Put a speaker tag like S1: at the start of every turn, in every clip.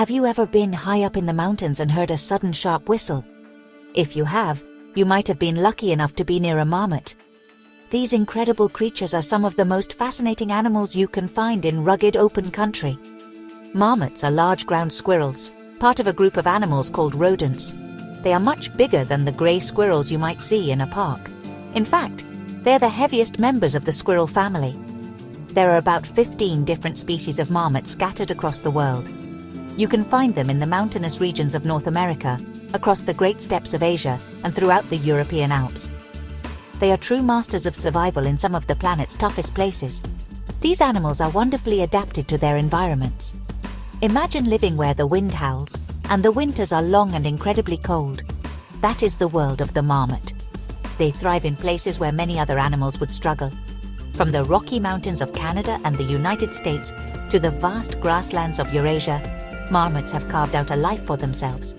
S1: Have you ever been high up in the mountains and heard a sudden sharp whistle? If you have, you might have been lucky enough to be near a marmot. These incredible creatures are some of the most fascinating animals you can find in rugged open country. Marmots are large ground squirrels, part of a group of animals called rodents. They are much bigger than the grey squirrels you might see in a park. In fact, they're the heaviest members of the squirrel family. There are about 15 different species of marmots scattered across the world. You can find them in the mountainous regions of North America, across the Great Steppes of Asia, and throughout the European Alps. They are true masters of survival in some of the planet's toughest places. These animals are wonderfully adapted to their environments. Imagine living where the wind howls, and the winters are long and incredibly cold. That is the world of the marmot. They thrive in places where many other animals would struggle. From the Rocky Mountains of Canada and the United States to the vast grasslands of Eurasia, marmots have carved out a life for themselves.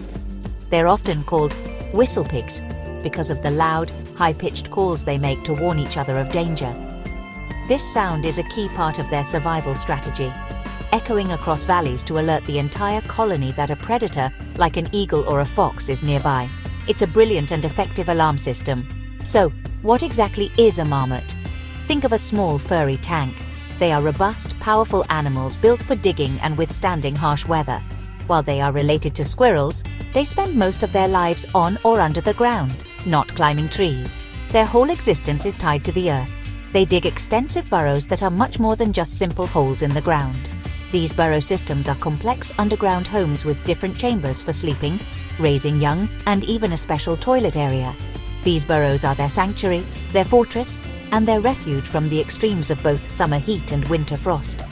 S1: They're often called whistle pigs because of the loud, high-pitched calls they make to warn each other of danger. This sound is a key part of their survival strategy, echoing across valleys to alert the entire colony that a predator, like an eagle or a fox, is nearby. It's a brilliant and effective alarm system. So, what exactly is a marmot? Think of a small, furry tank. They are robust, powerful animals built for digging and withstanding harsh weather. While they are related to squirrels, they spend most of their lives on or under the ground, not climbing trees. Their whole existence is tied to the earth. They dig extensive burrows that are much more than just simple holes in the ground. These burrow systems are complex underground homes with different chambers for sleeping, raising young, and even a special toilet area. These burrows are their sanctuary, their fortress, and their refuge from the extremes of both summer heat and winter frost.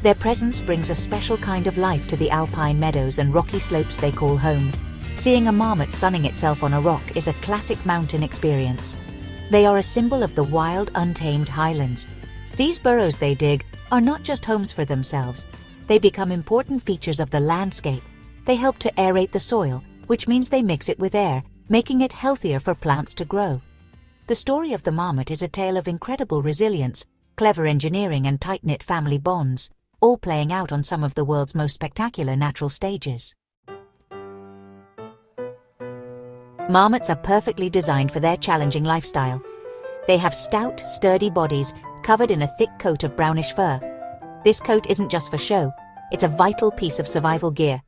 S1: Their presence brings a special kind of life to the alpine meadows and rocky slopes they call home. Seeing a marmot sunning itself on a rock is a classic mountain experience. They are a symbol of the wild, untamed highlands. These burrows they dig are not just homes for themselves. They become important features of the landscape. They help to aerate the soil, which means they mix it with air, making it healthier for plants to grow. The story of the marmot is a tale of incredible resilience, clever engineering, and tight-knit family bonds, all playing out on some of the world's most spectacular natural stages. Marmots are perfectly designed for their challenging lifestyle. They have stout, sturdy bodies covered in a thick coat of brownish fur. This coat isn't just for show, it's a vital piece of survival gear.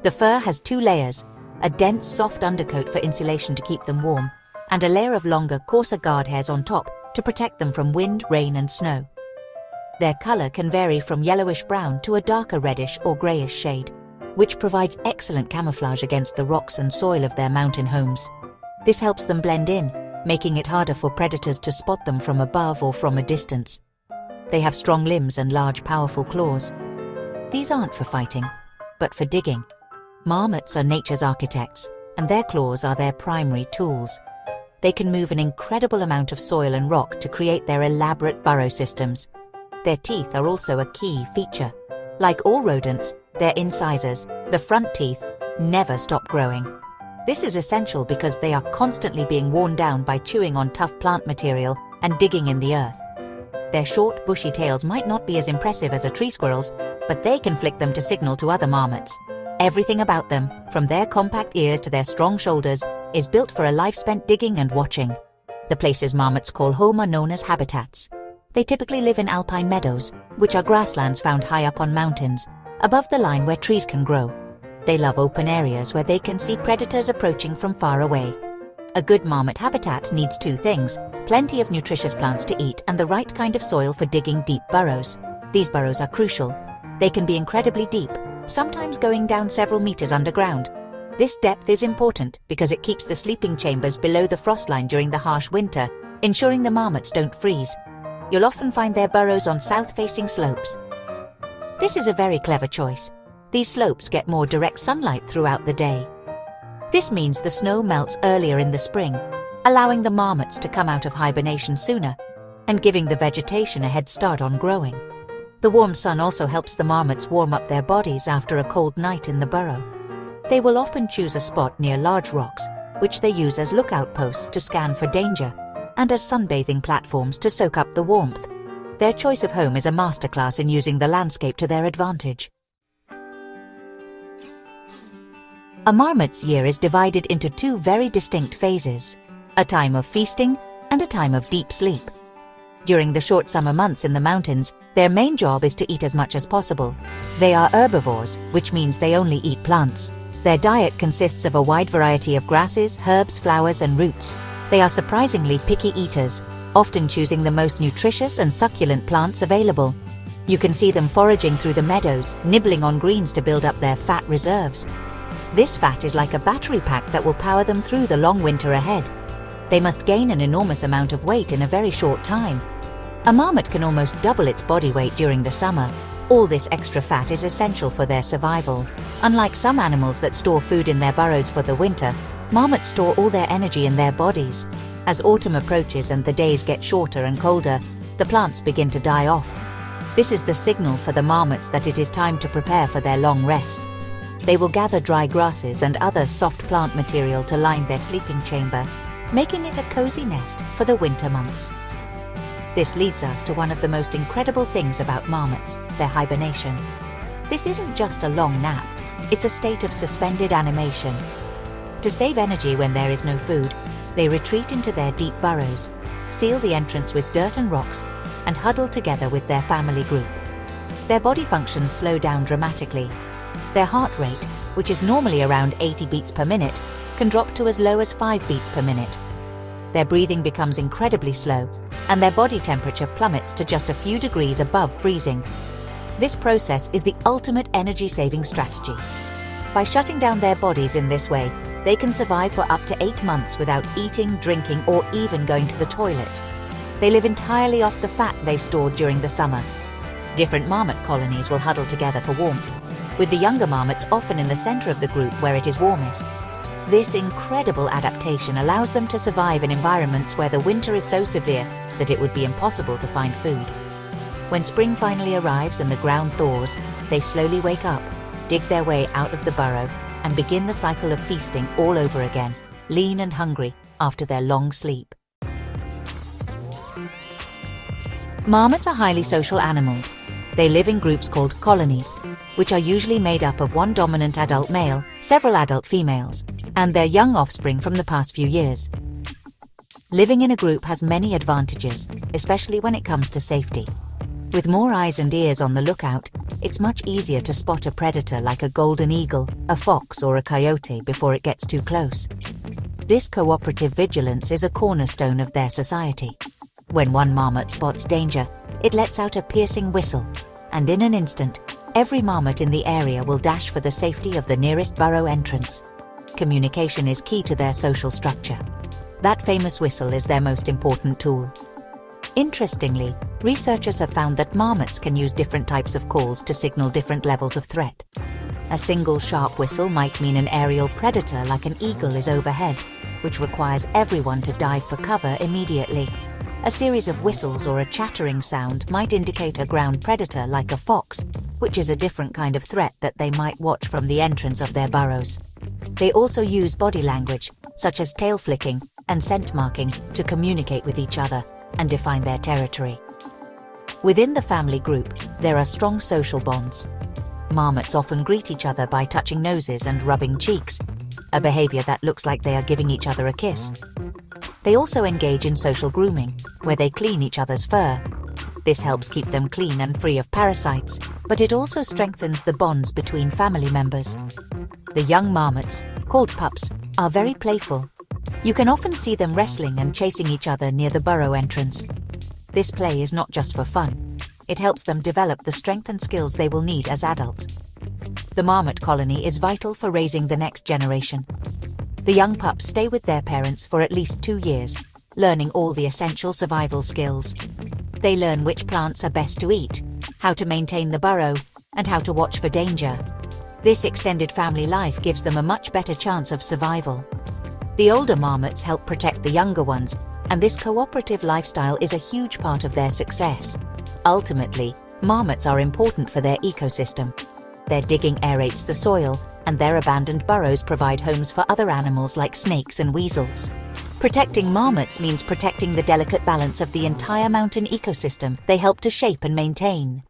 S1: The fur has two layers, a dense, soft undercoat for insulation to keep them warm, and a layer of longer, coarser guard hairs on top to protect them from wind, rain, and snow. Their color can vary from yellowish-brown to a darker reddish or grayish shade, which provides excellent camouflage against the rocks and soil of their mountain homes. This helps them blend in, making it harder for predators to spot them from above or from a distance. They have strong limbs and large, powerful claws. These aren't for fighting, but for digging. Marmots are nature's architects, and their claws are their primary tools. They can move an incredible amount of soil and rock to create their elaborate burrow systems. Their teeth are also a key feature. Like all rodents, their incisors, the front teeth, never stop growing. This is essential because they are constantly being worn down by chewing on tough plant material and digging in the earth. Their short, bushy tails might not be as impressive as a tree squirrel's, but they can flick them to signal to other marmots. Everything about them, from their compact ears to their strong shoulders, is built for a life spent digging and watching. The places marmots call home are known as habitats. They typically live in alpine meadows, which are grasslands found high up on mountains, above the line where trees can grow. They love open areas where they can see predators approaching from far away. A good marmot habitat needs two things: plenty of nutritious plants to eat and the right kind of soil for digging deep burrows. These burrows are crucial. They can be incredibly deep, sometimes going down several meters underground. This depth is important because it keeps the sleeping chambers below the frost line during the harsh winter, ensuring the marmots don't freeze. You'll often find their burrows on south-facing slopes. This is a very clever choice. These slopes get more direct sunlight throughout the day. This means the snow melts earlier in the spring, allowing the marmots to come out of hibernation sooner, and giving the vegetation a head start on growing. The warm sun also helps the marmots warm up their bodies after a cold night in the burrow. They will often choose a spot near large rocks, which they use as lookout posts to scan for danger, and as sunbathing platforms to soak up the warmth. Their choice of home is a masterclass in using the landscape to their advantage. A marmot's year is divided into two very distinct phases, a time of feasting and a time of deep sleep. During the short summer months in the mountains, their main job is to eat as much as possible. They are herbivores, which means they only eat plants. Their diet consists of a wide variety of grasses, herbs, flowers, and roots. They are surprisingly picky eaters, often choosing the most nutritious and succulent plants available. You can see them foraging through the meadows, nibbling on greens to build up their fat reserves. This fat is like a battery pack that will power them through the long winter ahead. They must gain an enormous amount of weight in a very short time. A marmot can almost double its body weight during the summer. All this extra fat is essential for their survival. Unlike some animals that store food in their burrows for the winter, marmots store all their energy in their bodies. As autumn approaches and the days get shorter and colder, the plants begin to die off. This is the signal for the marmots that it is time to prepare for their long rest. They will gather dry grasses and other soft plant material to line their sleeping chamber, making it a cozy nest for the winter months. This leads us to one of the most incredible things about marmots, their hibernation. This isn't just a long nap, it's a state of suspended animation. To save energy when there is no food, they retreat into their deep burrows, seal the entrance with dirt and rocks, and huddle together with their family group. Their body functions slow down dramatically. Their heart rate, which is normally around 80 beats per minute, can drop to as low as 5 beats per minute. Their breathing becomes incredibly slow, and their body temperature plummets to just a few degrees above freezing. This process is the ultimate energy-saving strategy. By shutting down their bodies in this way, they can survive for up to 8 months without eating, drinking, or even going to the toilet. They live entirely off the fat they stored during the summer. Different marmot colonies will huddle together for warmth, with the younger marmots often in the center of the group where it is warmest. This incredible adaptation allows them to survive in environments where the winter is so severe that it would be impossible to find food. When spring finally arrives and the ground thaws, they slowly wake up, dig their way out of the burrow, and begin the cycle of feasting all over again, lean and hungry after their long sleep. Marmots are highly social animals. They live in groups called colonies, which are usually made up of one dominant adult male, several adult females, and their young offspring from the past few years. Living in a group has many advantages, especially when it comes to safety. With more eyes and ears on the lookout, it's much easier to spot a predator like a golden eagle, a fox, or a coyote before it gets too close. This cooperative vigilance is a cornerstone of their society. When one marmot spots danger, it lets out a piercing whistle, and in an instant, every marmot in the area will dash for the safety of the nearest burrow entrance. Communication is key to their social structure. That famous whistle is their most important tool. Interestingly, researchers have found that marmots can use different types of calls to signal different levels of threat. A single sharp whistle might mean an aerial predator like an eagle is overhead, which requires everyone to dive for cover immediately. A series of whistles or a chattering sound might indicate a ground predator like a fox, which is a different kind of threat that they might watch from the entrance of their burrows. They also use body language, such as tail flicking and scent marking, to communicate with each other and define their territory. Within the family group, there are strong social bonds. Marmots often greet each other by touching noses and rubbing cheeks, a behavior that looks like they are giving each other a kiss. They also engage in social grooming, where they clean each other's fur. This helps keep them clean and free of parasites, but it also strengthens the bonds between family members. The young marmots, called pups, are very playful. You can often see them wrestling and chasing each other near the burrow entrance. This play is not just for fun. It helps them develop the strength and skills they will need as adults. The marmot colony is vital for raising the next generation. The young pups stay with their parents for at least 2 years, learning all the essential survival skills. They learn which plants are best to eat, how to maintain the burrow, and how to watch for danger. This extended family life gives them a much better chance of survival. The older marmots help protect the younger ones, and this cooperative lifestyle is a huge part of their success. Ultimately, marmots are important for their ecosystem. Their digging aerates the soil, and their abandoned burrows provide homes for other animals like snakes and weasels. Protecting marmots means protecting the delicate balance of the entire mountain ecosystem they help to shape and maintain.